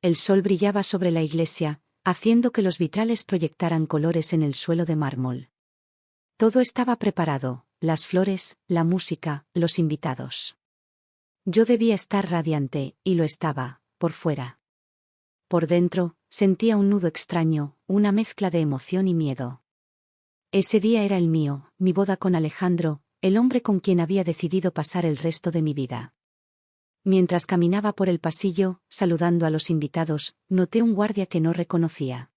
El sol brillaba sobre la iglesia, haciendo que los vitrales proyectaran colores en el suelo de mármol. Todo estaba preparado, las flores, la música, los invitados. Yo debía estar radiante, y lo estaba, por fuera. Por dentro, sentía un nudo extraño, una mezcla de emoción y miedo. Ese día era el mío, mi boda con Alejandro, el hombre con quien había decidido pasar el resto de mi vida. Mientras caminaba por el pasillo, saludando a los invitados, noté un guardia que no reconocía.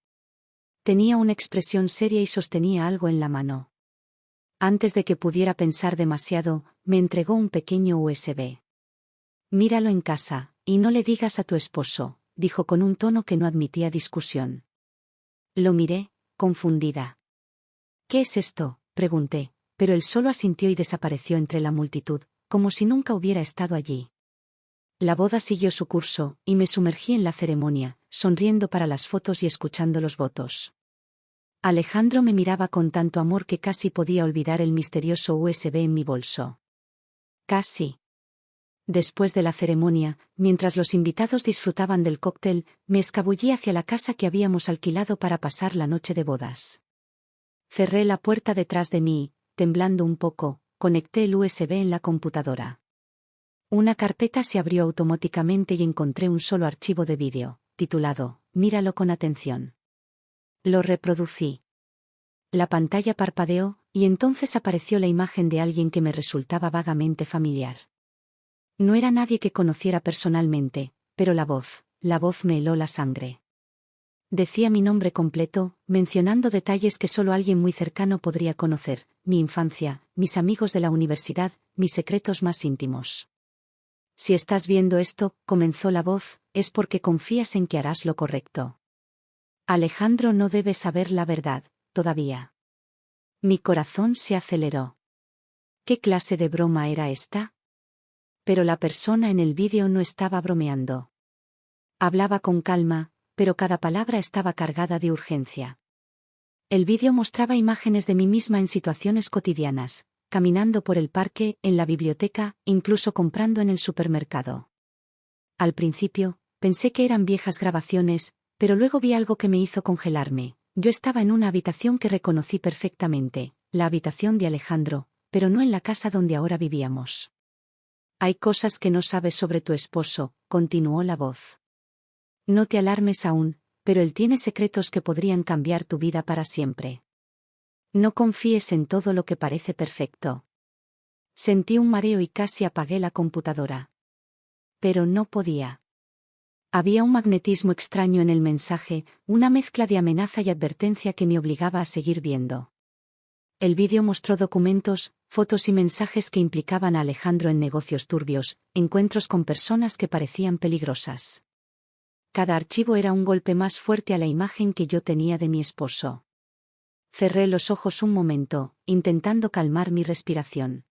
Tenía una expresión seria y sostenía algo en la mano. Antes de que pudiera pensar demasiado, me entregó un pequeño USB. «Míralo en casa, y no le digas a tu esposo», dijo con un tono que no admitía discusión. Lo miré, confundida. «¿Qué es esto?», pregunté, pero él solo asintió y desapareció entre la multitud, como si nunca hubiera estado allí. La boda siguió su curso, y me sumergí en la ceremonia, sonriendo para las fotos y escuchando los votos. Alejandro me miraba con tanto amor que casi podía olvidar el misterioso USB en mi bolso. Casi. Después de la ceremonia, mientras los invitados disfrutaban del cóctel, me escabullí hacia la casa que habíamos alquilado para pasar la noche de bodas. Cerré la puerta detrás de mí y, temblando un poco, conecté el USB en la computadora. Una carpeta se abrió automáticamente y encontré un solo archivo de vídeo, titulado «Míralo con atención». Lo reproducí. La pantalla parpadeó, y entonces apareció la imagen de alguien que me resultaba vagamente familiar. No era nadie que conociera personalmente, pero la voz me heló la sangre. Decía mi nombre completo, mencionando detalles que solo alguien muy cercano podría conocer: mi infancia, mis amigos de la universidad, mis secretos más íntimos. «Si estás viendo esto», comenzó la voz, «es porque confías en que harás lo correcto. Alejandro no debe saber la verdad, todavía». Mi corazón se aceleró. ¿Qué clase de broma era esta? Pero la persona en el vídeo no estaba bromeando. Hablaba con calma, pero cada palabra estaba cargada de urgencia. El vídeo mostraba imágenes de mí misma en situaciones cotidianas, caminando por el parque, en la biblioteca, incluso comprando en el supermercado. Al principio, pensé que eran viejas grabaciones, pero luego vi algo que me hizo congelarme. Yo estaba en una habitación que reconocí perfectamente, la habitación de Alejandro, pero no en la casa donde ahora vivíamos. «Hay cosas que no sabes sobre tu esposo», continuó la voz. «No te alarmes aún, pero él tiene secretos que podrían cambiar tu vida para siempre. No confíes en todo lo que parece perfecto». Sentí un mareo y casi apagué la computadora. Pero no podía. Había un magnetismo extraño en el mensaje, una mezcla de amenaza y advertencia que me obligaba a seguir viendo. El vídeo mostró documentos, fotos y mensajes que implicaban a Alejandro en negocios turbios, encuentros con personas que parecían peligrosas. Cada archivo era un golpe más fuerte a la imagen que yo tenía de mi esposo. Cerré los ojos un momento, intentando calmar mi respiración.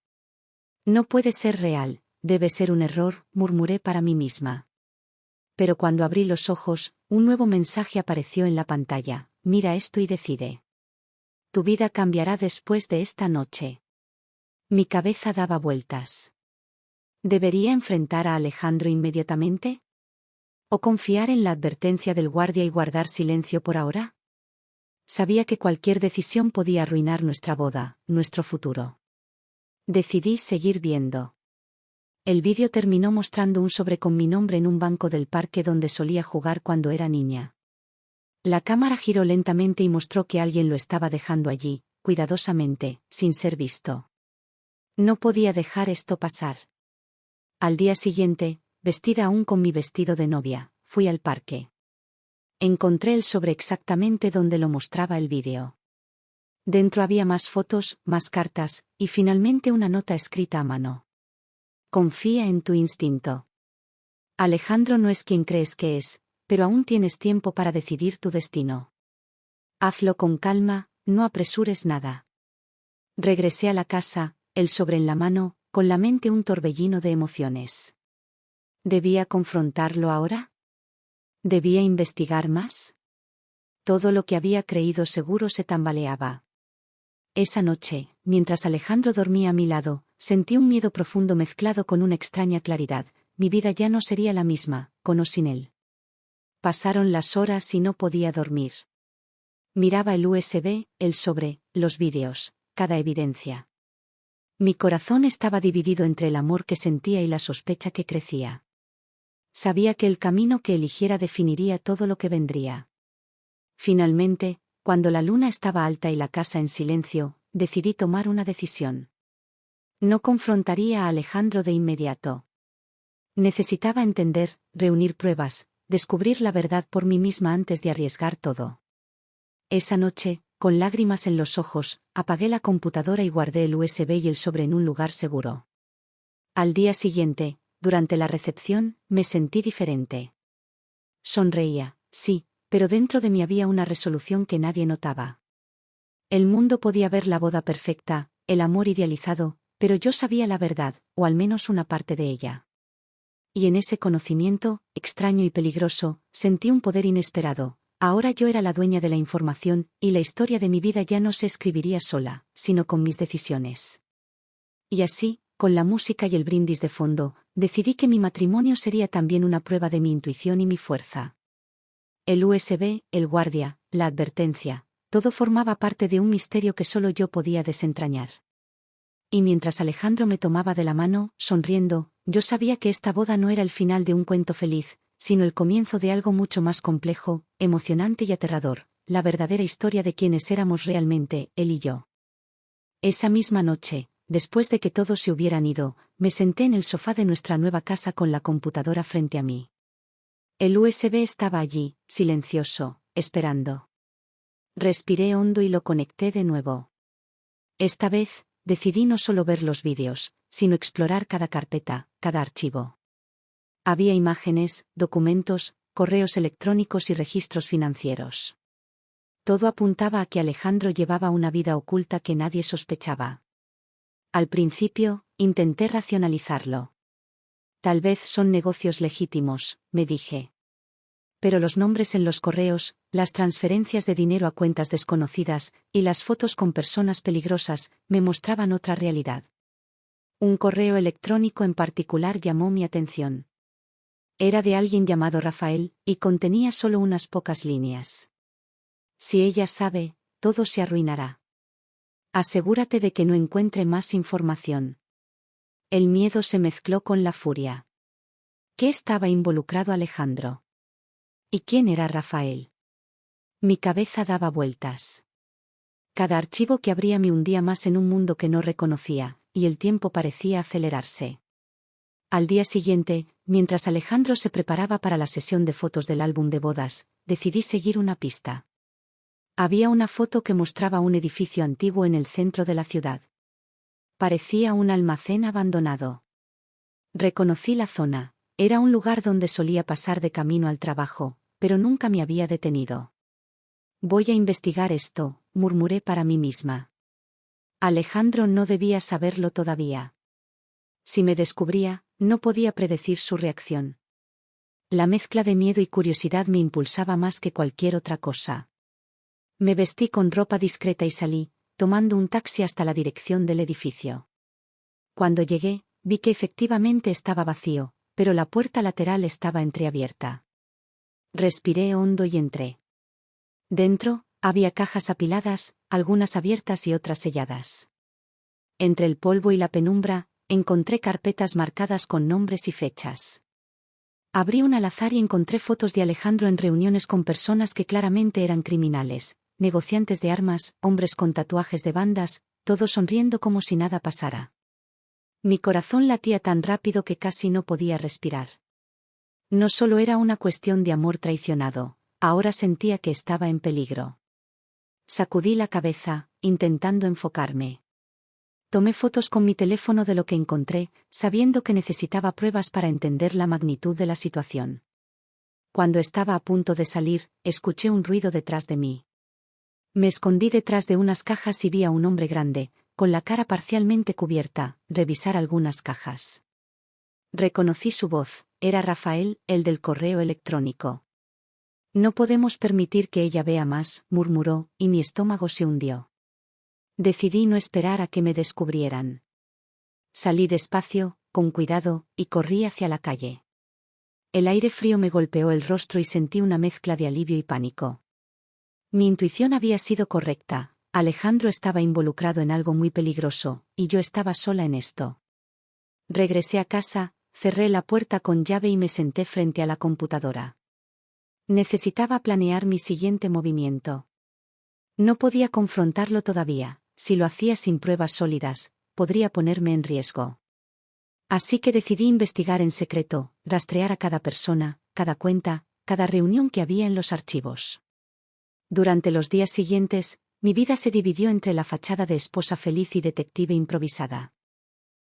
«No puede ser real, debe ser un error», murmuré para mí misma. Pero cuando abrí los ojos, un nuevo mensaje apareció en la pantalla: «Mira esto y decide. Tu vida cambiará después de esta noche». Mi cabeza daba vueltas. ¿Debería enfrentar a Alejandro inmediatamente? ¿O confiar en la advertencia del guardia y guardar silencio por ahora? Sabía que cualquier decisión podía arruinar nuestra boda, nuestro futuro. Decidí seguir viendo. El vídeo terminó mostrando un sobre con mi nombre en un banco del parque donde solía jugar cuando era niña. La cámara giró lentamente y mostró que alguien lo estaba dejando allí, cuidadosamente, sin ser visto. No podía dejar esto pasar. Al día siguiente, vestida aún con mi vestido de novia, fui al parque. Encontré el sobre exactamente donde lo mostraba el vídeo. Dentro había más fotos, más cartas, y finalmente una nota escrita a mano. «Confía en tu instinto. Alejandro no es quien crees que es, pero aún tienes tiempo para decidir tu destino. Hazlo con calma, no apresures nada». Regresé a la casa, el sobre en la mano, con la mente un torbellino de emociones. ¿Debía confrontarlo ahora? ¿Debía investigar más? Todo lo que había creído seguro se tambaleaba. Esa noche, mientras Alejandro dormía a mi lado, sentí un miedo profundo mezclado con una extraña claridad. Mi vida ya no sería la misma, con o sin él. Pasaron las horas y no podía dormir. Miraba el USB, el sobre, los vídeos, cada evidencia. Mi corazón estaba dividido entre el amor que sentía y la sospecha que crecía. Sabía que el camino que eligiera definiría todo lo que vendría. Finalmente, cuando la luna estaba alta y la casa en silencio, decidí tomar una decisión. No confrontaría a Alejandro de inmediato. Necesitaba entender, reunir pruebas, descubrir la verdad por mí misma antes de arriesgar todo. Esa noche, con lágrimas en los ojos, apagué la computadora y guardé el USB y el sobre en un lugar seguro. Al día siguiente, durante la recepción, me sentí diferente. Sonreía, sí, pero dentro de mí había una resolución que nadie notaba. El mundo podía ver la boda perfecta, el amor idealizado, pero yo sabía la verdad, o al menos una parte de ella. Y en ese conocimiento, extraño y peligroso, sentí un poder inesperado. Ahora yo era la dueña de la información, y la historia de mi vida ya no se escribiría sola, sino con mis decisiones. Y así, con la música y el brindis de fondo, decidí que mi matrimonio sería también una prueba de mi intuición y mi fuerza. El USB, el guardia, la advertencia, todo formaba parte de un misterio que solo yo podía desentrañar. Y mientras Alejandro me tomaba de la mano, sonriendo, yo sabía que esta boda no era el final de un cuento feliz, sino el comienzo de algo mucho más complejo, emocionante y aterrador, la verdadera historia de quienes éramos realmente, él y yo. Esa misma noche, después de que todos se hubieran ido, me senté en el sofá de nuestra nueva casa con la computadora frente a mí. El USB estaba allí, silencioso, esperando. Respiré hondo y lo conecté de nuevo. Esta vez, decidí no solo ver los vídeos, sino explorar cada carpeta, cada archivo. Había imágenes, documentos, correos electrónicos y registros financieros. Todo apuntaba a que Alejandro llevaba una vida oculta que nadie sospechaba. Al principio, intenté racionalizarlo. Tal vez son negocios legítimos, me dije. Pero los nombres en los correos, las transferencias de dinero a cuentas desconocidas, y las fotos con personas peligrosas, me mostraban otra realidad. Un correo electrónico en particular llamó mi atención. Era de alguien llamado Rafael, y contenía solo unas pocas líneas. Si ella sabe, todo se arruinará. Asegúrate de que no encuentre más información. El miedo se mezcló con la furia. ¿Qué estaba involucrado Alejandro? ¿Y quién era Rafael? Mi cabeza daba vueltas. Cada archivo que abría me hundía más en un mundo que no reconocía, y el tiempo parecía acelerarse. Al día siguiente, mientras Alejandro se preparaba para la sesión de fotos del álbum de bodas, decidí seguir una pista. Había una foto que mostraba un edificio antiguo en el centro de la ciudad. Parecía un almacén abandonado. Reconocí la zona, era un lugar donde solía pasar de camino al trabajo, pero nunca me había detenido. Voy a investigar esto, murmuré para mí misma. Alejandro no debía saberlo todavía. Si me descubría, no podía predecir su reacción. La mezcla de miedo y curiosidad me impulsaba más que cualquier otra cosa. Me vestí con ropa discreta y salí, tomando un taxi hasta la dirección del edificio. Cuando llegué, vi que efectivamente estaba vacío, pero la puerta lateral estaba entreabierta. Respiré hondo y entré. Dentro, había cajas apiladas, algunas abiertas y otras selladas. Entre el polvo y la penumbra, encontré carpetas marcadas con nombres y fechas. Abrí un al azar y encontré fotos de Alejandro en reuniones con personas que claramente eran criminales, negociantes de armas, hombres con tatuajes de bandas, todos sonriendo como si nada pasara. Mi corazón latía tan rápido que casi no podía respirar. No solo era una cuestión de amor traicionado, ahora sentía que estaba en peligro. Sacudí la cabeza, intentando enfocarme. Tomé fotos con mi teléfono de lo que encontré, sabiendo que necesitaba pruebas para entender la magnitud de la situación. Cuando estaba a punto de salir, escuché un ruido detrás de mí. Me escondí detrás de unas cajas y vi a un hombre grande, con la cara parcialmente cubierta, revisar algunas cajas. Reconocí su voz, era Rafael, el del correo electrónico. No podemos permitir que ella vea más, murmuró, y mi estómago se hundió. Decidí no esperar a que me descubrieran. Salí despacio, con cuidado, y corrí hacia la calle. El aire frío me golpeó el rostro y sentí una mezcla de alivio y pánico. Mi intuición había sido correcta. Alejandro estaba involucrado en algo muy peligroso, y yo estaba sola en esto. Regresé a casa, cerré la puerta con llave y me senté frente a la computadora. Necesitaba planear mi siguiente movimiento. No podía confrontarlo todavía. Si lo hacía sin pruebas sólidas, podría ponerme en riesgo. Así que decidí investigar en secreto, rastrear a cada persona, cada cuenta, cada reunión que había en los archivos. Durante los días siguientes, mi vida se dividió entre la fachada de esposa feliz y detective improvisada.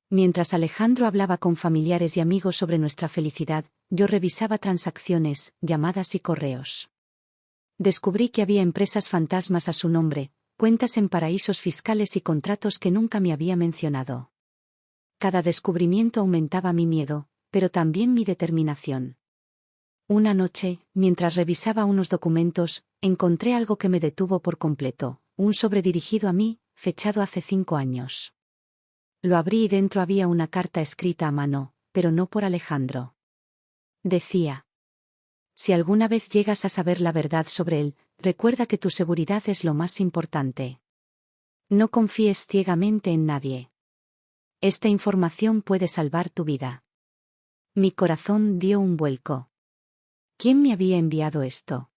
Mientras Alejandro hablaba con familiares y amigos sobre nuestra felicidad, yo revisaba transacciones, llamadas y correos. Descubrí que había empresas fantasmas a su nombre, cuentas en paraísos fiscales y contratos que nunca me había mencionado. Cada descubrimiento aumentaba mi miedo, pero también mi determinación. Una noche, mientras revisaba unos documentos, encontré algo que me detuvo por completo, un sobre dirigido a mí, fechado hace 5 años. Lo abrí y dentro había una carta escrita a mano, pero no por Alejandro. Decía: si alguna vez llegas a saber la verdad sobre él, recuerda que tu seguridad es lo más importante. No confíes ciegamente en nadie. Esta información puede salvar tu vida. Mi corazón dio un vuelco. ¿Quién me había enviado esto?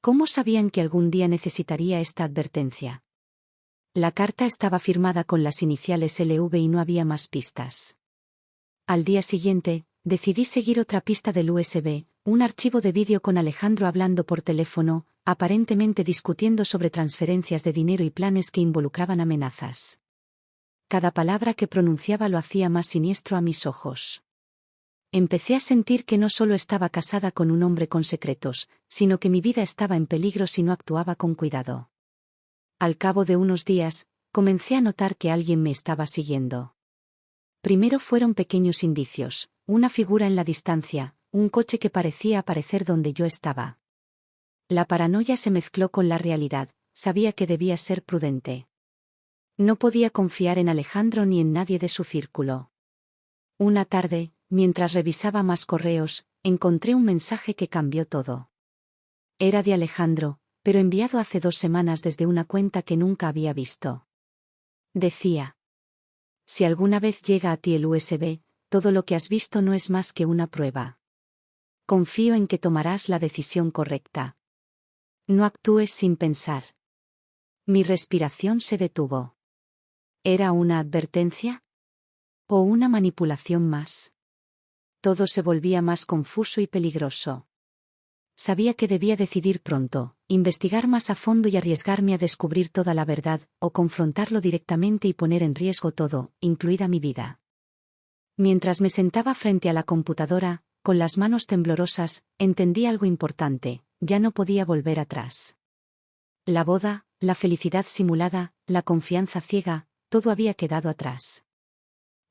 ¿Cómo sabían que algún día necesitaría esta advertencia? La carta estaba firmada con las iniciales LV y no había más pistas. Al día siguiente, decidí seguir otra pista del USB, un archivo de vídeo con Alejandro hablando por teléfono, aparentemente discutiendo sobre transferencias de dinero y planes que involucraban amenazas. Cada palabra que pronunciaba lo hacía más siniestro a mis ojos. Empecé a sentir que no solo estaba casada con un hombre con secretos, sino que mi vida estaba en peligro si no actuaba con cuidado. Al cabo de unos días, comencé a notar que alguien me estaba siguiendo. Primero fueron pequeños indicios, una figura en la distancia, un coche que parecía aparecer donde yo estaba. La paranoia se mezcló con la realidad, sabía que debía ser prudente. No podía confiar en Alejandro ni en nadie de su círculo. Una tarde, mientras revisaba más correos, encontré un mensaje que cambió todo. Era de Alejandro, pero enviado hace 2 semanas desde una cuenta que nunca había visto. Decía: si alguna vez llega a ti el USB, todo lo que has visto no es más que una prueba. Confío en que tomarás la decisión correcta. No actúes sin pensar. Mi respiración se detuvo. ¿Era una advertencia? ¿O una manipulación más? Todo se volvía más confuso y peligroso. Sabía que debía decidir pronto, investigar más a fondo y arriesgarme a descubrir toda la verdad, o confrontarlo directamente y poner en riesgo todo, incluida mi vida. Mientras me sentaba frente a la computadora, con las manos temblorosas, entendí algo importante: ya no podía volver atrás. La boda, la felicidad simulada, la confianza ciega, todo había quedado atrás.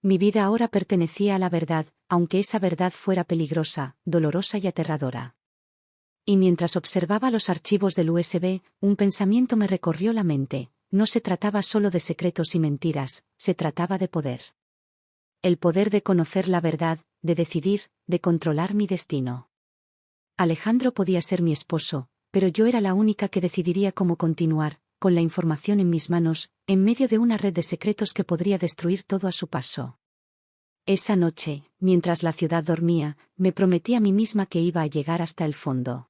Mi vida ahora pertenecía a la verdad, aunque esa verdad fuera peligrosa, dolorosa y aterradora. Y mientras observaba los archivos del USB, un pensamiento me recorrió la mente: no se trataba solo de secretos y mentiras, se trataba de poder. El poder de conocer la verdad, de decidir, de controlar mi destino. Alejandro podía ser mi esposo, pero yo era la única que decidiría cómo continuar, con la información en mis manos, en medio de una red de secretos que podría destruir todo a su paso. Esa noche, mientras la ciudad dormía, me prometí a mí misma que iba a llegar hasta el fondo.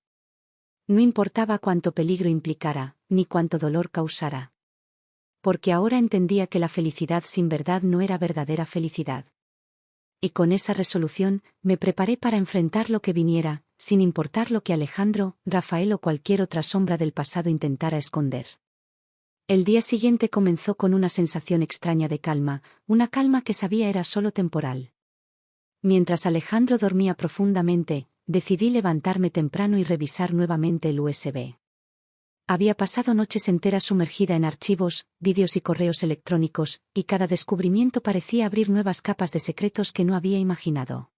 No importaba cuánto peligro implicara, ni cuánto dolor causara. Porque ahora entendía que la felicidad sin verdad no era verdadera felicidad. Y con esa resolución, me preparé para enfrentar lo que viniera, sin importar lo que Alejandro, Rafael o cualquier otra sombra del pasado intentara esconder. El día siguiente comenzó con una sensación extraña de calma, una calma que sabía era solo temporal. Mientras Alejandro dormía profundamente, decidí levantarme temprano y revisar nuevamente el USB. Había pasado noches enteras sumergida en archivos, vídeos y correos electrónicos, y cada descubrimiento parecía abrir nuevas capas de secretos que no había imaginado.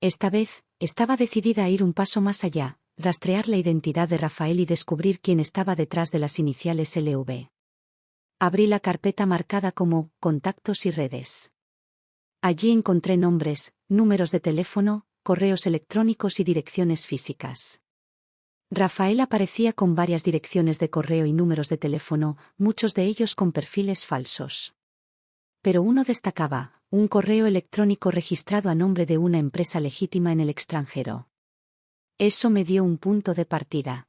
Esta vez, estaba decidida a ir un paso más allá, rastrear la identidad de Rafael y descubrir quién estaba detrás de las iniciales LV. Abrí la carpeta marcada como «Contactos y redes». Allí encontré nombres, números de teléfono, correos electrónicos y direcciones físicas. Rafael aparecía con varias direcciones de correo y números de teléfono, muchos de ellos con perfiles falsos. Pero uno destacaba, un correo electrónico registrado a nombre de una empresa legítima en el extranjero. Eso me dio un punto de partida.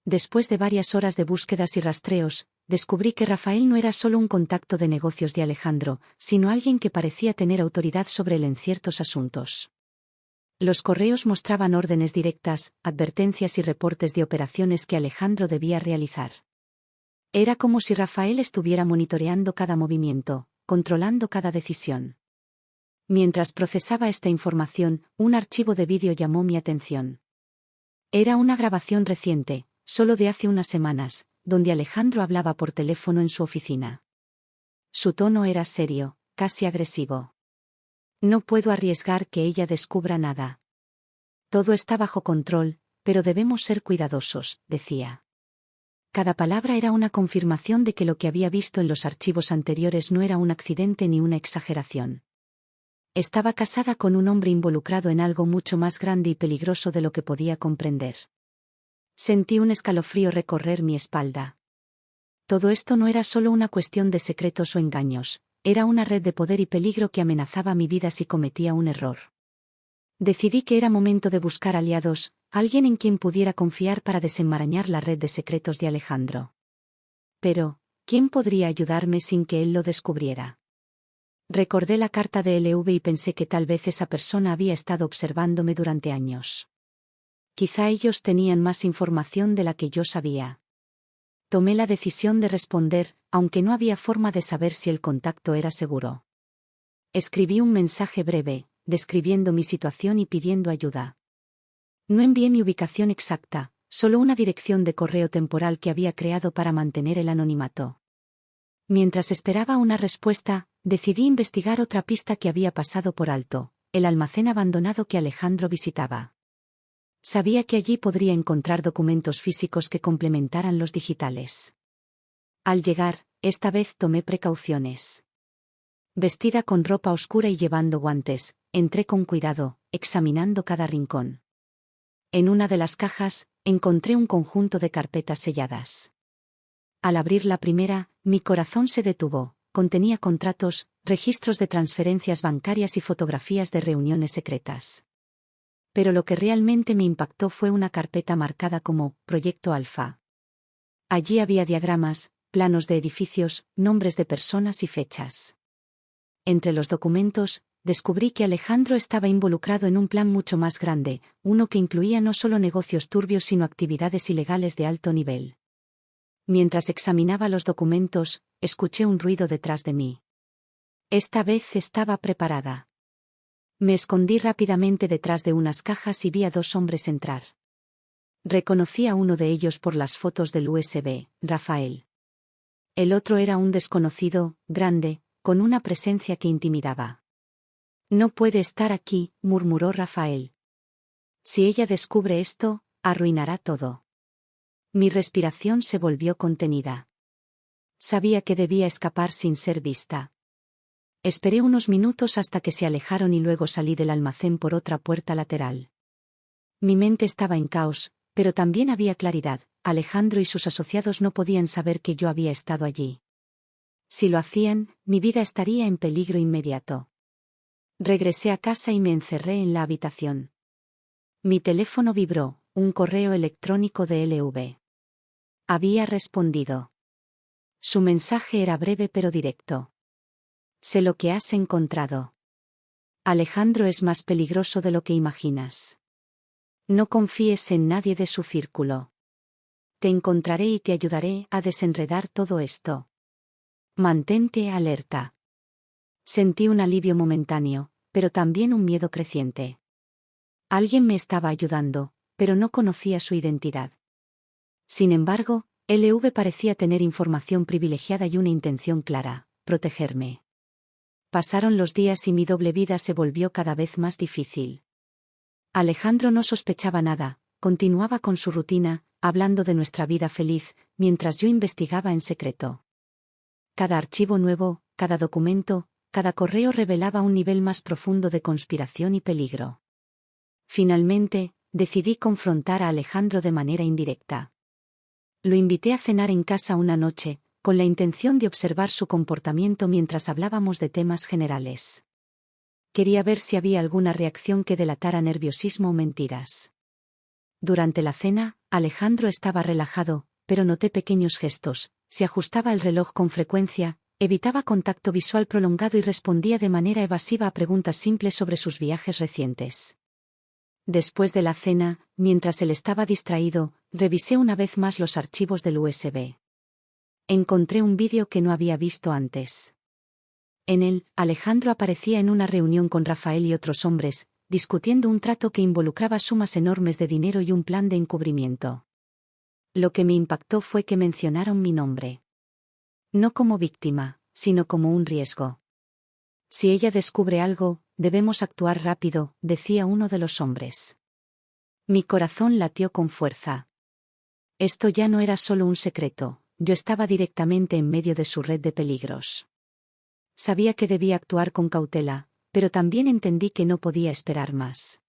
Después de varias horas de búsquedas y rastreos, descubrí que Rafael no era solo un contacto de negocios de Alejandro, sino alguien que parecía tener autoridad sobre él en ciertos asuntos. Los correos mostraban órdenes directas, advertencias y reportes de operaciones que Alejandro debía realizar. Era como si Rafael estuviera monitoreando cada movimiento, controlando cada decisión. Mientras procesaba esta información, un archivo de vídeo llamó mi atención. Era una grabación reciente, solo de hace unas semanas, donde Alejandro hablaba por teléfono en su oficina. Su tono era serio, casi agresivo. No puedo arriesgar que ella descubra nada. Todo está bajo control, pero debemos ser cuidadosos, decía. Cada palabra era una confirmación de que lo que había visto en los archivos anteriores no era un accidente ni una exageración. Estaba casada con un hombre involucrado en algo mucho más grande y peligroso de lo que podía comprender. Sentí un escalofrío recorrer mi espalda. Todo esto no era solo una cuestión de secretos o engaños, era una red de poder y peligro que amenazaba mi vida si cometía un error. Decidí que era momento de buscar aliados, alguien en quien pudiera confiar para desenmarañar la red de secretos de Alejandro. Pero, ¿quién podría ayudarme sin que él lo descubriera? Recordé la carta de LV y pensé que tal vez esa persona había estado observándome durante años. Quizá ellos tenían más información de la que yo sabía. Tomé la decisión de responder, aunque no había forma de saber si el contacto era seguro. Escribí un mensaje breve, describiendo mi situación y pidiendo ayuda. No envié mi ubicación exacta, solo una dirección de correo temporal que había creado para mantener el anonimato. Mientras esperaba una respuesta, decidí investigar otra pista que había pasado por alto, el almacén abandonado que Alejandro visitaba. Sabía que allí podría encontrar documentos físicos que complementaran los digitales. Al llegar, esta vez tomé precauciones. Vestida con ropa oscura y llevando guantes, entré con cuidado, examinando cada rincón. En una de las cajas, encontré un conjunto de carpetas selladas. Al abrir la primera, mi corazón se detuvo, contenía contratos, registros de transferencias bancarias y fotografías de reuniones secretas. Pero lo que realmente me impactó fue una carpeta marcada como Proyecto Alfa. Allí había diagramas, planos de edificios, nombres de personas y fechas. Entre los documentos, descubrí que Alejandro estaba involucrado en un plan mucho más grande, uno que incluía no solo negocios turbios sino actividades ilegales de alto nivel. Mientras examinaba los documentos, escuché un ruido detrás de mí. Esta vez estaba preparada. Me escondí rápidamente detrás de unas cajas y vi a dos hombres entrar. Reconocí a uno de ellos por las fotos del USB, Rafael. El otro era un desconocido, grande, con una presencia que intimidaba. No puede estar aquí, murmuró Rafael. Si ella descubre esto, arruinará todo. Mi respiración se volvió contenida. Sabía que debía escapar sin ser vista. Esperé unos minutos hasta que se alejaron y luego salí del almacén por otra puerta lateral. Mi mente estaba en caos, pero también había claridad. Alejandro y sus asociados no podían saber que yo había estado allí. Si lo hacían, mi vida estaría en peligro inmediato. Regresé a casa y me encerré en la habitación. Mi teléfono vibró, un correo electrónico de LV. Había respondido. Su mensaje era breve pero directo. Sé lo que has encontrado. Alejandro es más peligroso de lo que imaginas. No confíes en nadie de su círculo. Te encontraré y te ayudaré a desenredar todo esto. Mantente alerta. Sentí un alivio momentáneo, pero también un miedo creciente. Alguien me estaba ayudando, pero no conocía su identidad. Sin embargo, LV parecía tener información privilegiada y una intención clara: protegerme. Pasaron los días y mi doble vida se volvió cada vez más difícil. Alejandro no sospechaba nada, continuaba con su rutina, hablando de nuestra vida feliz, mientras yo investigaba en secreto. Cada archivo nuevo, cada documento, cada correo revelaba un nivel más profundo de conspiración y peligro. Finalmente, decidí confrontar a Alejandro de manera indirecta. Lo invité a cenar en casa una noche, con la intención de observar su comportamiento mientras hablábamos de temas generales. Quería ver si había alguna reacción que delatara nerviosismo o mentiras. Durante la cena, Alejandro estaba relajado, pero noté pequeños gestos, se ajustaba el reloj con frecuencia, evitaba contacto visual prolongado y respondía de manera evasiva a preguntas simples sobre sus viajes recientes. Después de la cena, mientras él estaba distraído, revisé una vez más los archivos del USB. Encontré un vídeo que no había visto antes. En él, Alejandro aparecía en una reunión con Rafael y otros hombres, discutiendo un trato que involucraba sumas enormes de dinero y un plan de encubrimiento. Lo que me impactó fue que mencionaron mi nombre. No como víctima, sino como un riesgo. Si ella descubre algo, debemos actuar rápido, decía uno de los hombres. Mi corazón latió con fuerza. Esto ya no era solo un secreto, yo estaba directamente en medio de su red de peligros. Sabía que debía actuar con cautela, pero también entendí que no podía esperar más.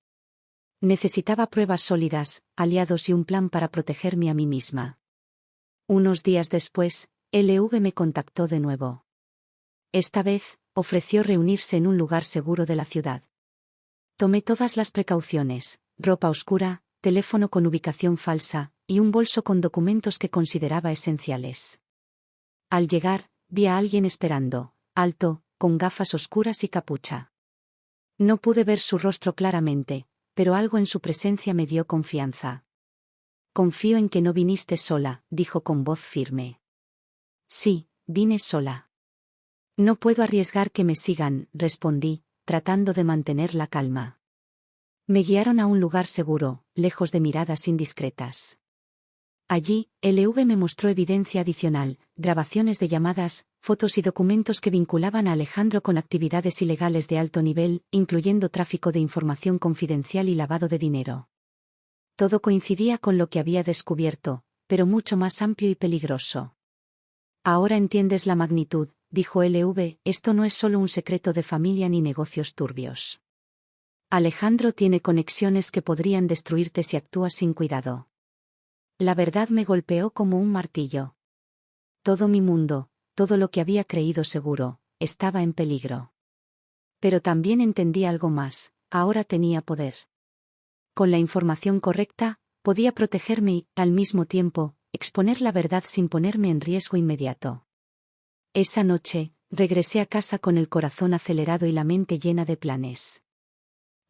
Necesitaba pruebas sólidas, aliados y un plan para protegerme a mí misma. Unos días después, LV me contactó de nuevo. Esta vez, ofreció reunirse en un lugar seguro de la ciudad. Tomé todas las precauciones, ropa oscura, teléfono con ubicación falsa, y un bolso con documentos que consideraba esenciales. Al llegar, vi a alguien esperando, alto, con gafas oscuras y capucha. No pude ver su rostro claramente, pero algo en su presencia me dio confianza. Confío en que no viniste sola, dijo con voz firme. Sí, vine sola. No puedo arriesgar que me sigan, respondí, tratando de mantener la calma. Me guiaron a un lugar seguro, lejos de miradas indiscretas. Allí, LV me mostró evidencia adicional, grabaciones de llamadas, fotos y documentos que vinculaban a Alejandro con actividades ilegales de alto nivel, incluyendo tráfico de información confidencial y lavado de dinero. Todo coincidía con lo que había descubierto, pero mucho más amplio y peligroso. Ahora entiendes la magnitud, dijo LV, esto no es solo un secreto de familia ni negocios turbios. Alejandro tiene conexiones que podrían destruirte si actúas sin cuidado. La verdad me golpeó como un martillo. Todo mi mundo, todo lo que había creído seguro, estaba en peligro. Pero también entendí algo más, ahora tenía poder. Con la información correcta, podía protegerme y, al mismo tiempo, exponer la verdad sin ponerme en riesgo inmediato. Esa noche, regresé a casa con el corazón acelerado y la mente llena de planes.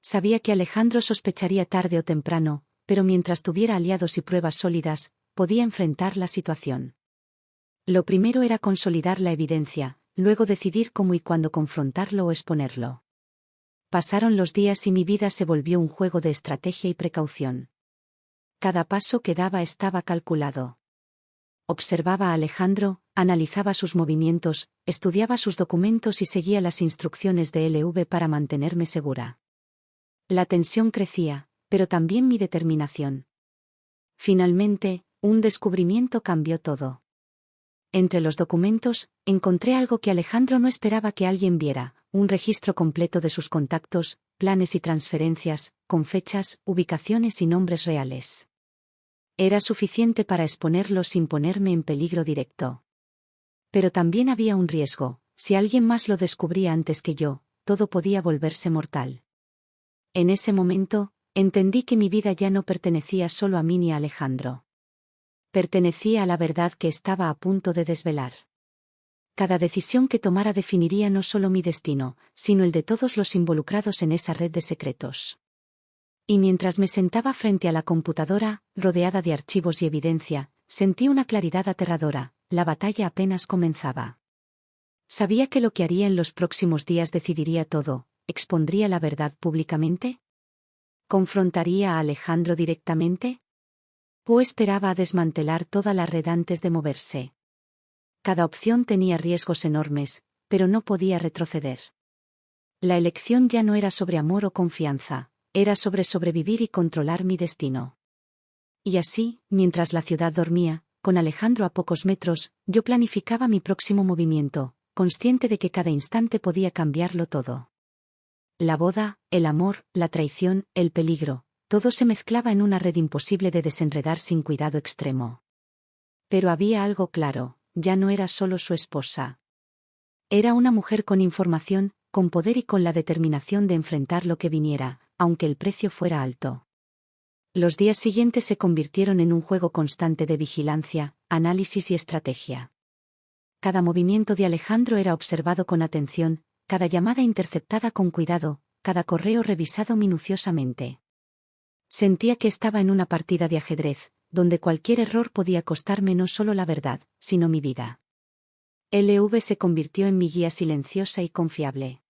Sabía que Alejandro sospecharía tarde o temprano, pero mientras tuviera aliados y pruebas sólidas, podía enfrentar la situación. Lo primero era consolidar la evidencia, luego decidir cómo y cuándo confrontarlo o exponerlo. Pasaron los días y mi vida se volvió un juego de estrategia y precaución. Cada paso que daba estaba calculado. Observaba a Alejandro, analizaba sus movimientos, estudiaba sus documentos y seguía las instrucciones de LV para mantenerme segura. La tensión crecía, pero también mi determinación. Finalmente, un descubrimiento cambió todo. Entre los documentos, encontré algo que Alejandro no esperaba que alguien viera, un registro completo de sus contactos, planes y transferencias, con fechas, ubicaciones y nombres reales. Era suficiente para exponerlo sin ponerme en peligro directo. Pero también había un riesgo, si alguien más lo descubría antes que yo, todo podía volverse mortal. En ese momento, entendí que mi vida ya no pertenecía solo a mí ni a Alejandro. Pertenecía a la verdad que estaba a punto de desvelar. Cada decisión que tomara definiría no solo mi destino, sino el de todos los involucrados en esa red de secretos. Y mientras me sentaba frente a la computadora, rodeada de archivos y evidencia, sentí una claridad aterradora, la batalla apenas comenzaba. Sabía que lo que haría en los próximos días decidiría todo. ¿Expondría la verdad públicamente? ¿Confrontaría a Alejandro directamente? ¿O esperaba a desmantelar toda la red antes de moverse? Cada opción tenía riesgos enormes, pero no podía retroceder. La elección ya no era sobre amor o confianza, era sobre sobrevivir y controlar mi destino. Y así, mientras la ciudad dormía, con Alejandro a pocos metros, yo planificaba mi próximo movimiento, consciente de que cada instante podía cambiarlo todo. La boda, el amor, la traición, el peligro, todo se mezclaba en una red imposible de desenredar sin cuidado extremo. Pero había algo claro, ya no era solo su esposa. Era una mujer con información, con poder y con la determinación de enfrentar lo que viniera, aunque el precio fuera alto. Los días siguientes se convirtieron en un juego constante de vigilancia, análisis y estrategia. Cada movimiento de Alejandro era observado con atención, cada llamada interceptada con cuidado, cada correo revisado minuciosamente. Sentía que estaba en una partida de ajedrez, donde cualquier error podía costarme no solo la verdad, sino mi vida. LV se convirtió en mi guía silenciosa y confiable.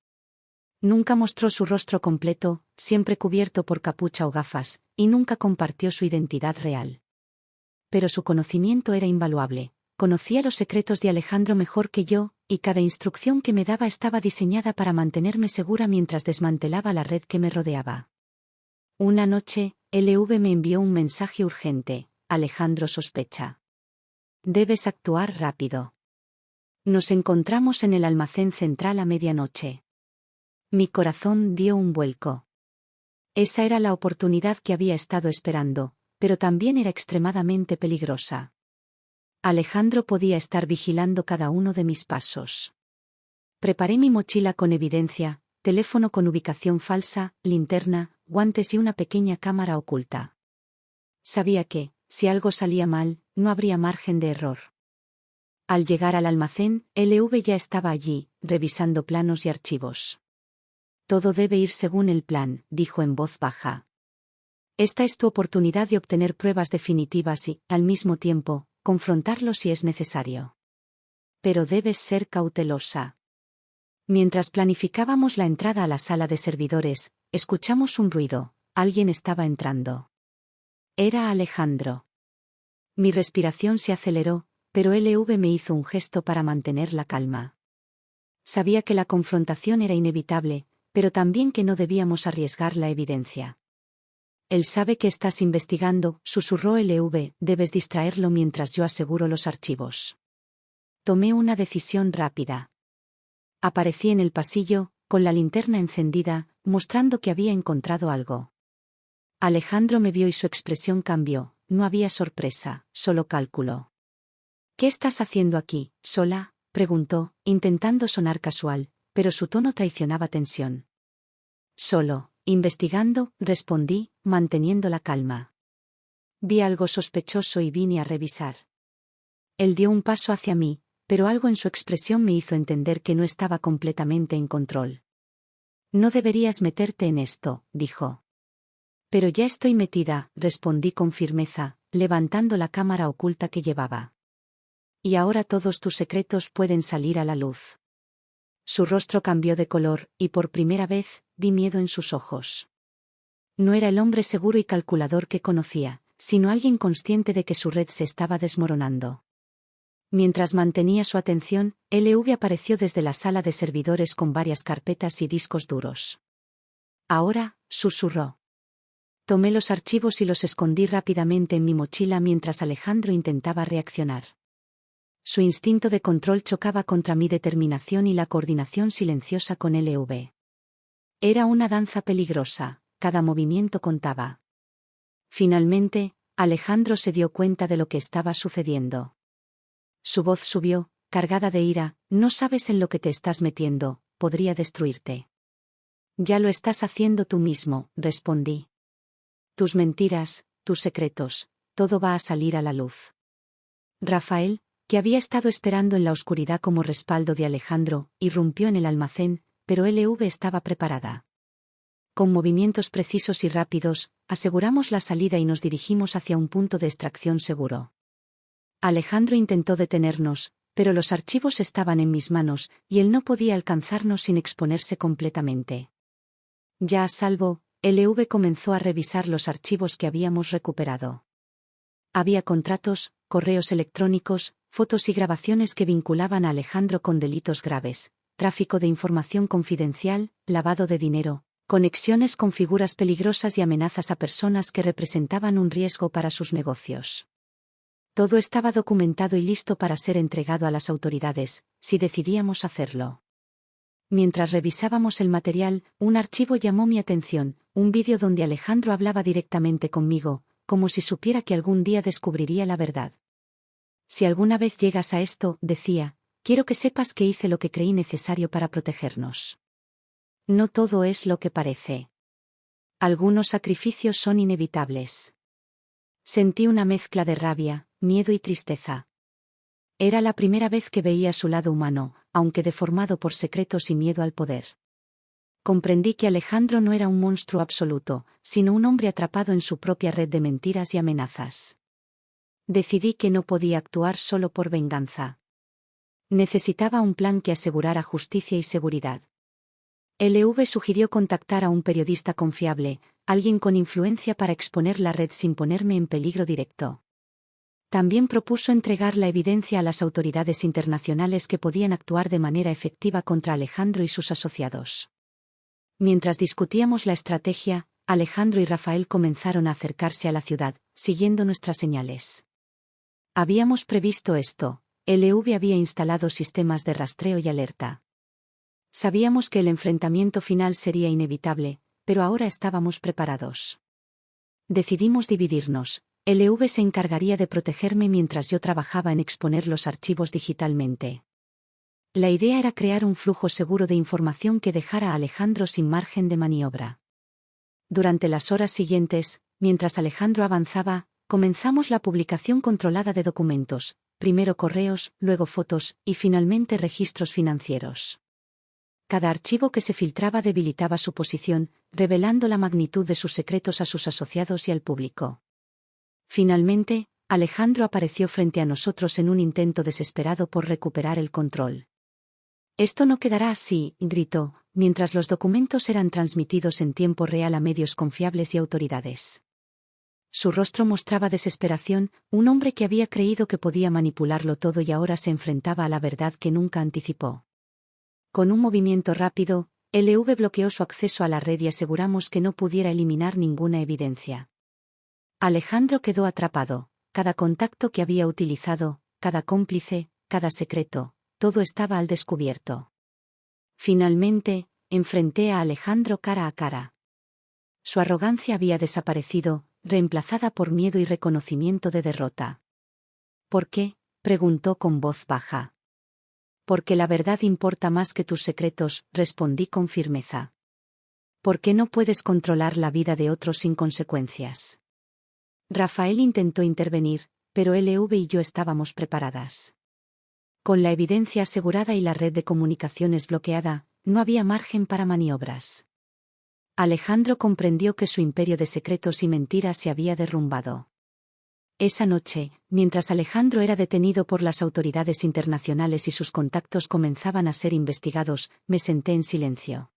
Nunca mostró su rostro completo, siempre cubierto por capucha o gafas, y nunca compartió su identidad real. Pero su conocimiento era invaluable. Conocía los secretos de Alejandro mejor que yo, y cada instrucción que me daba estaba diseñada para mantenerme segura mientras desmantelaba la red que me rodeaba. Una noche, LV me envió un mensaje urgente: Alejandro sospecha. Debes actuar rápido. Nos encontramos en el almacén central a medianoche. Mi corazón dio un vuelco. Esa era la oportunidad que había estado esperando, pero también era extremadamente peligrosa. Alejandro podía estar vigilando cada uno de mis pasos. Preparé mi mochila con evidencia, teléfono con ubicación falsa, linterna, guantes y una pequeña cámara oculta. Sabía que, si algo salía mal, no habría margen de error. Al llegar al almacén, LV ya estaba allí, revisando planos y archivos. Todo debe ir según el plan, dijo en voz baja. Esta es tu oportunidad de obtener pruebas definitivas y, al mismo tiempo, confrontarlo si es necesario. Pero debes ser cautelosa. Mientras planificábamos la entrada a la sala de servidores, escuchamos un ruido. Alguien estaba entrando. Era Alejandro. Mi respiración se aceleró, pero LV me hizo un gesto para mantener la calma. Sabía que la confrontación era inevitable, pero también que no debíamos arriesgar la evidencia. Él sabe que estás investigando, susurró LV, debes distraerlo mientras yo aseguro los archivos. Tomé una decisión rápida. Aparecí en el pasillo, con la linterna encendida, mostrando que había encontrado algo. Alejandro me vio y su expresión cambió, no había sorpresa, solo cálculo. ¿Qué estás haciendo aquí, sola?, preguntó, intentando sonar casual, pero su tono traicionaba tensión. Solo, investigando, respondí, manteniendo la calma. Vi algo sospechoso y vine a revisar. Él dio un paso hacia mí, pero algo en su expresión me hizo entender que no estaba completamente en control. No deberías meterte en esto, dijo. Pero ya estoy metida, respondí con firmeza, levantando la cámara oculta que llevaba. Y ahora todos tus secretos pueden salir a la luz. Su rostro cambió de color, y por primera vez, vi miedo en sus ojos. No era el hombre seguro y calculador que conocía, sino alguien consciente de que su red se estaba desmoronando. Mientras mantenía su atención, LV apareció desde la sala de servidores con varias carpetas y discos duros. Ahora, susurró. Tomé los archivos y los escondí rápidamente en mi mochila mientras Alejandro intentaba reaccionar. Su instinto de control chocaba contra mi determinación y la coordinación silenciosa con LV. Era una danza peligrosa, cada movimiento contaba. Finalmente, Alejandro se dio cuenta de lo que estaba sucediendo. Su voz subió, cargada de ira: no sabes en lo que te estás metiendo, podría destruirte. Ya lo estás haciendo tú mismo, respondí. Tus mentiras, tus secretos, todo va a salir a la luz. Rafael, que había estado esperando en la oscuridad como respaldo de Alejandro, irrumpió en el almacén, pero LV estaba preparada. Con movimientos precisos y rápidos, aseguramos la salida y nos dirigimos hacia un punto de extracción seguro. Alejandro intentó detenernos, pero los archivos estaban en mis manos, y él no podía alcanzarnos sin exponerse completamente. Ya a salvo, LV comenzó a revisar los archivos que habíamos recuperado. Había contratos, correos electrónicos, fotos y grabaciones que vinculaban a Alejandro con delitos graves, tráfico de información confidencial, lavado de dinero, conexiones con figuras peligrosas y amenazas a personas que representaban un riesgo para sus negocios. Todo estaba documentado y listo para ser entregado a las autoridades, si decidíamos hacerlo. Mientras revisábamos el material, un archivo llamó mi atención, un vídeo donde Alejandro hablaba directamente conmigo, como si supiera que algún día descubriría la verdad. Si alguna vez llegas a esto, decía, quiero que sepas que hice lo que creí necesario para protegernos. No todo es lo que parece. Algunos sacrificios son inevitables. Sentí una mezcla de rabia, miedo y tristeza. Era la primera vez que veía su lado humano, aunque deformado por secretos y miedo al poder. Comprendí que Alejandro no era un monstruo absoluto, sino un hombre atrapado en su propia red de mentiras y amenazas. Decidí que no podía actuar solo por venganza. Necesitaba un plan que asegurara justicia y seguridad. LV sugirió contactar a un periodista confiable, alguien con influencia para exponer la red sin ponerme en peligro directo. También propuso entregar la evidencia a las autoridades internacionales que podían actuar de manera efectiva contra Alejandro y sus asociados. Mientras discutíamos la estrategia, Alejandro y Rafael comenzaron a acercarse a la ciudad, siguiendo nuestras señales. Habíamos previsto esto, LV había instalado sistemas de rastreo y alerta. Sabíamos que el enfrentamiento final sería inevitable, pero ahora estábamos preparados. Decidimos dividirnos. LV se encargaría de protegerme mientras yo trabajaba en exponer los archivos digitalmente. La idea era crear un flujo seguro de información que dejara a Alejandro sin margen de maniobra. Durante las horas siguientes, mientras Alejandro avanzaba, comenzamos la publicación controlada de documentos, primero correos, luego fotos, y finalmente registros financieros. Cada archivo que se filtraba debilitaba su posición, revelando la magnitud de sus secretos a sus asociados y al público. Finalmente, Alejandro apareció frente a nosotros en un intento desesperado por recuperar el control. «Esto no quedará así», gritó, mientras los documentos eran transmitidos en tiempo real a medios confiables y autoridades. Su rostro mostraba desesperación, un hombre que había creído que podía manipularlo todo y ahora se enfrentaba a la verdad que nunca anticipó. Con un movimiento rápido, LV bloqueó su acceso a la red y aseguramos que no pudiera eliminar ninguna evidencia. Alejandro quedó atrapado, cada contacto que había utilizado, cada cómplice, cada secreto, todo estaba al descubierto. Finalmente, enfrenté a Alejandro cara a cara. Su arrogancia había desaparecido, reemplazada por miedo y reconocimiento de derrota. ¿Por qué?, preguntó con voz baja. Porque la verdad importa más que tus secretos, respondí con firmeza. ¿Por qué no puedes controlar la vida de otros sin consecuencias? Rafael intentó intervenir, pero LV y yo estábamos preparadas. Con la evidencia asegurada y la red de comunicaciones bloqueada, no había margen para maniobras. Alejandro comprendió que su imperio de secretos y mentiras se había derrumbado. Esa noche, mientras Alejandro era detenido por las autoridades internacionales y sus contactos comenzaban a ser investigados, me senté en silencio.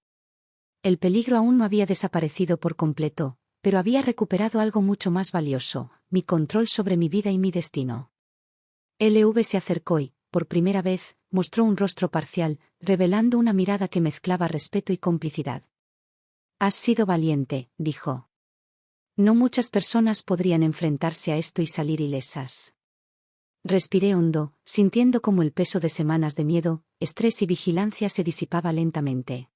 El peligro aún no había desaparecido por completo, pero había recuperado algo mucho más valioso, mi control sobre mi vida y mi destino. LV se acercó y, por primera vez, mostró un rostro parcial, revelando una mirada que mezclaba respeto y complicidad. «Has sido valiente», dijo. «No muchas personas podrían enfrentarse a esto y salir ilesas». Respiré hondo, sintiendo cómo el peso de semanas de miedo, estrés y vigilancia se disipaba lentamente.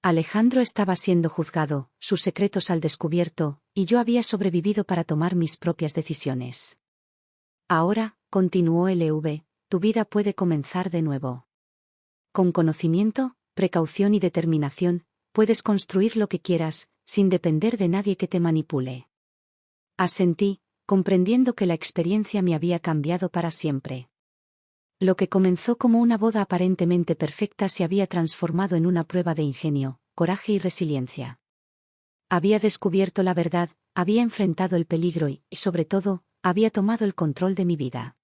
Alejandro estaba siendo juzgado, sus secretos al descubierto, y yo había sobrevivido para tomar mis propias decisiones. Ahora, continuó LV, tu vida puede comenzar de nuevo. Con conocimiento, precaución y determinación, puedes construir lo que quieras, sin depender de nadie que te manipule. Asentí, comprendiendo que la experiencia me había cambiado para siempre. Lo que comenzó como una boda aparentemente perfecta se había transformado en una prueba de ingenio, coraje y resiliencia. Había descubierto la verdad, había enfrentado el peligro y, sobre todo, había tomado el control de mi vida.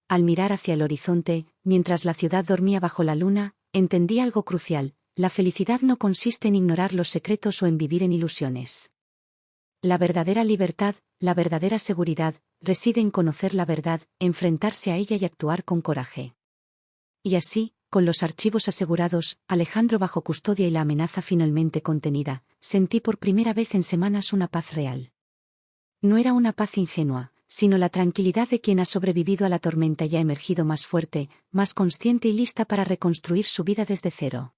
Al mirar hacia el horizonte, mientras la ciudad dormía bajo la luna, entendí algo crucial: la felicidad no consiste en ignorar los secretos o en vivir en ilusiones. La verdadera libertad, la verdadera seguridad, reside en conocer la verdad, enfrentarse a ella y actuar con coraje. Y así, con los archivos asegurados, Alejandro bajo custodia y la amenaza finalmente contenida, sentí por primera vez en semanas una paz real. No era una paz ingenua, sino la tranquilidad de quien ha sobrevivido a la tormenta y ha emergido más fuerte, más consciente y lista para reconstruir su vida desde cero.